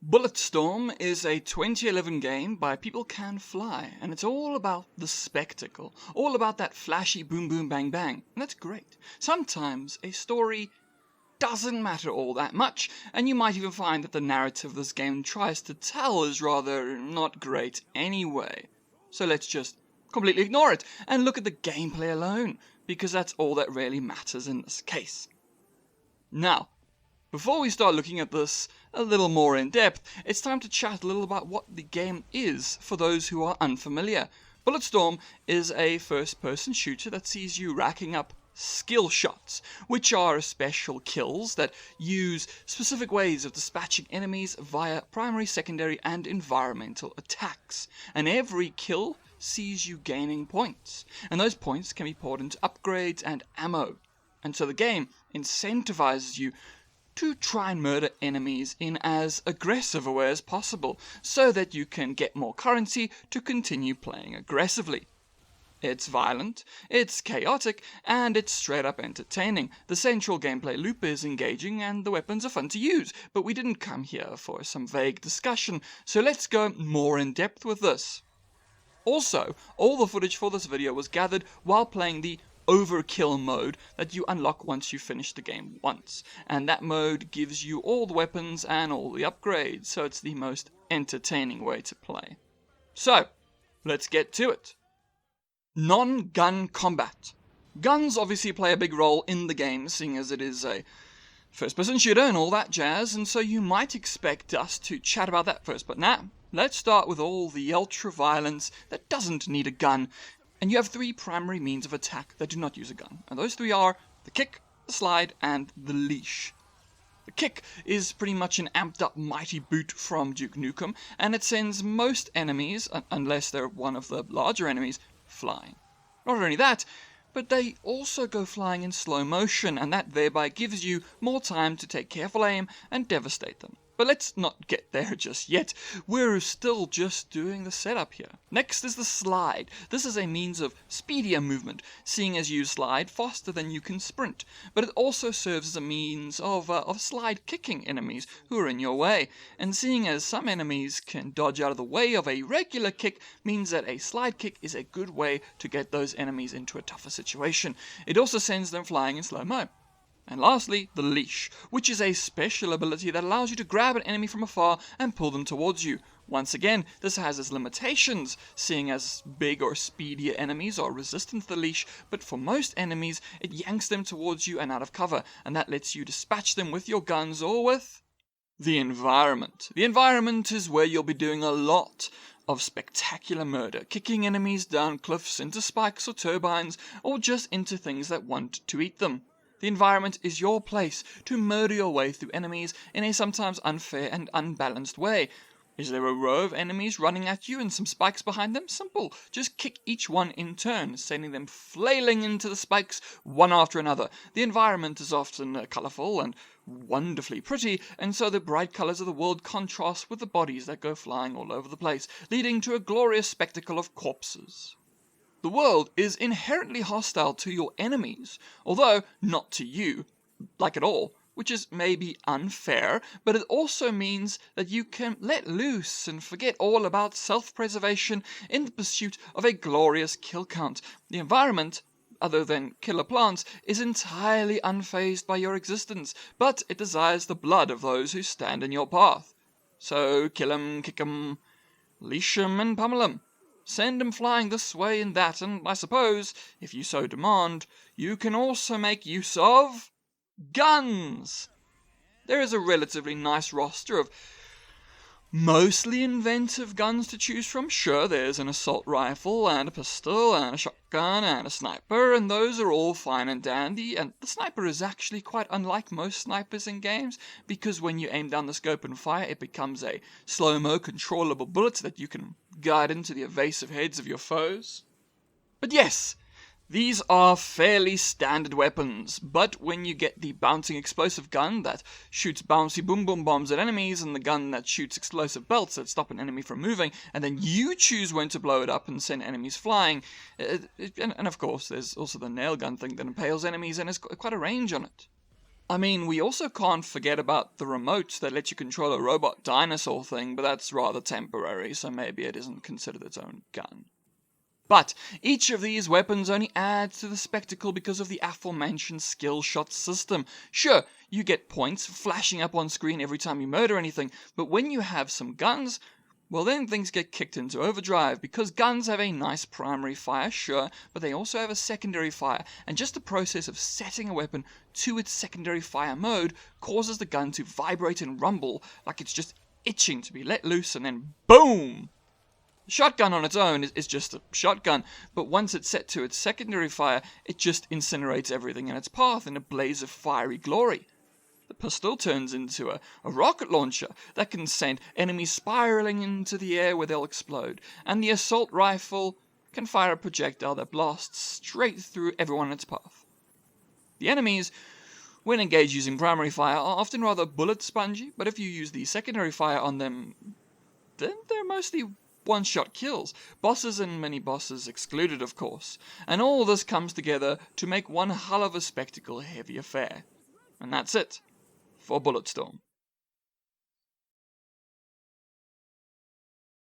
Bulletstorm is a 2011 game by People Can Fly, and it's all about the spectacle, all about that flashy boom boom bang bang, and that's great. Sometimes a story doesn't matter all that much, and you might even find that the narrative this game tries to tell is rather not great anyway. So let's just completely ignore it and look at the gameplay alone, because that's all that really matters in this case. Now, before we start looking at this a little more in depth, it's time to chat a little about what the game is for those who are unfamiliar. Bulletstorm is a first-person shooter that sees you racking up skill shots, which are special kills that use specific ways of dispatching enemies via primary, secondary, and environmental attacks. And every kill sees you gaining points, and those points can be poured into upgrades and ammo. And so the game incentivizes you to try and murder enemies in as aggressive a way as possible, so that you can get more currency to continue playing aggressively. It's violent, it's chaotic, and it's straight up entertaining. The central gameplay loop is engaging and the weapons are fun to use, but we didn't come here for some vague discussion, so let's go more in depth with this. Also, all the footage for this video was gathered while playing the overkill mode that you unlock once you finish the game once, and that mode gives you all the weapons and all the upgrades, so it's the most entertaining way to play. So, let's get to it. Non-gun combat. Guns obviously play a big role in the game, seeing as it is a first-person shooter and all that jazz, and so you might expect us to chat about that first, but nah, let's start with all the ultra-violence that doesn't need a gun. And you have three primary means of attack that do not use a gun, and those three are the kick, the slide, and the leash. The kick is pretty much an amped up mighty boot from Duke Nukem, and it sends most enemies, unless they're one of the larger enemies, flying. Not only that, but they also go flying in slow motion, and that thereby gives you more time to take careful aim and devastate them. But let's not get there just yet. We're still just doing the setup here. Next is the slide. This is a means of speedier movement, seeing as you slide faster than you can sprint. But it also serves as a means of slide kicking enemies who are in your way. And seeing as some enemies can dodge out of the way of a regular kick, means that a slide kick is a good way to get those enemies into a tougher situation. It also sends them flying in slow-mo. And lastly, the leash, which is a special ability that allows you to grab an enemy from afar and pull them towards you. Once again, this has its limitations, seeing as big or speedier enemies are resistant to the leash, but for most enemies, it yanks them towards you and out of cover, and that lets you dispatch them with your guns or with the environment. The environment is where you'll be doing a lot of spectacular murder, kicking enemies down cliffs, into spikes or turbines, or just into things that want to eat them. The environment is your place to murder your way through enemies in a sometimes unfair and unbalanced way. Is there a row of enemies running at you and some spikes behind them? Simple. Just kick each one in turn, sending them flailing into the spikes one after another. The environment is often colourful and wonderfully pretty, and so the bright colours of the world contrast with the bodies that go flying all over the place, leading to a glorious spectacle of corpses. The world is inherently hostile to your enemies, although not to you, like at all, which is maybe unfair, but it also means that you can let loose and forget all about self-preservation in the pursuit of a glorious kill count. The environment, other than killer plants, is entirely unfazed by your existence, but it desires the blood of those who stand in your path. So kill 'em, kick 'em, leash 'em, and pummel 'em. Send 'em flying this way and that, and I suppose, if you so demand, you can also make use of guns. There is a relatively nice roster of mostly inventive guns to choose from. Sure, there's an assault rifle, and a pistol, and a shotgun, and a sniper, and those are all fine and dandy, and the sniper is actually quite unlike most snipers in games, because when you aim down the scope and fire, it becomes a slow-mo controllable bullet that you can guide into the evasive heads of your foes. But yes, these are fairly standard weapons, but when you get the bouncing explosive gun that shoots bouncy boom boom bombs at enemies, and the gun that shoots explosive belts that stop an enemy from moving, and then you choose when to blow it up and send enemies flying, and of course there's also the nail gun thing that impales enemies and has quite a range on it. I mean, we also can't forget about the remote that lets you control a robot dinosaur thing, but that's rather temporary, so maybe it isn't considered its own gun. But each of these weapons only adds to the spectacle because of the aforementioned skill shot system. Sure, you get points flashing up on screen every time you murder anything, but when you have some guns, well then things get kicked into overdrive, because guns have a nice primary fire, sure, but they also have a secondary fire, and just the process of setting a weapon to its secondary fire mode causes the gun to vibrate and rumble like it's just itching to be let loose, and then boom! Shotgun on its own is just a shotgun, but once it's set to its secondary fire, it just incinerates everything in its path in a blaze of fiery glory. The pistol turns into a rocket launcher that can send enemies spiraling into the air where they'll explode, and the assault rifle can fire a projectile that blasts straight through everyone in its path. The enemies, when engaged using primary fire, are often rather bullet spongy, but if you use the secondary fire on them, then they're mostly one-shot kills, bosses and mini-bosses excluded, of course, and all this comes together to make one hell of a spectacle heavy affair. And that's it for Bulletstorm.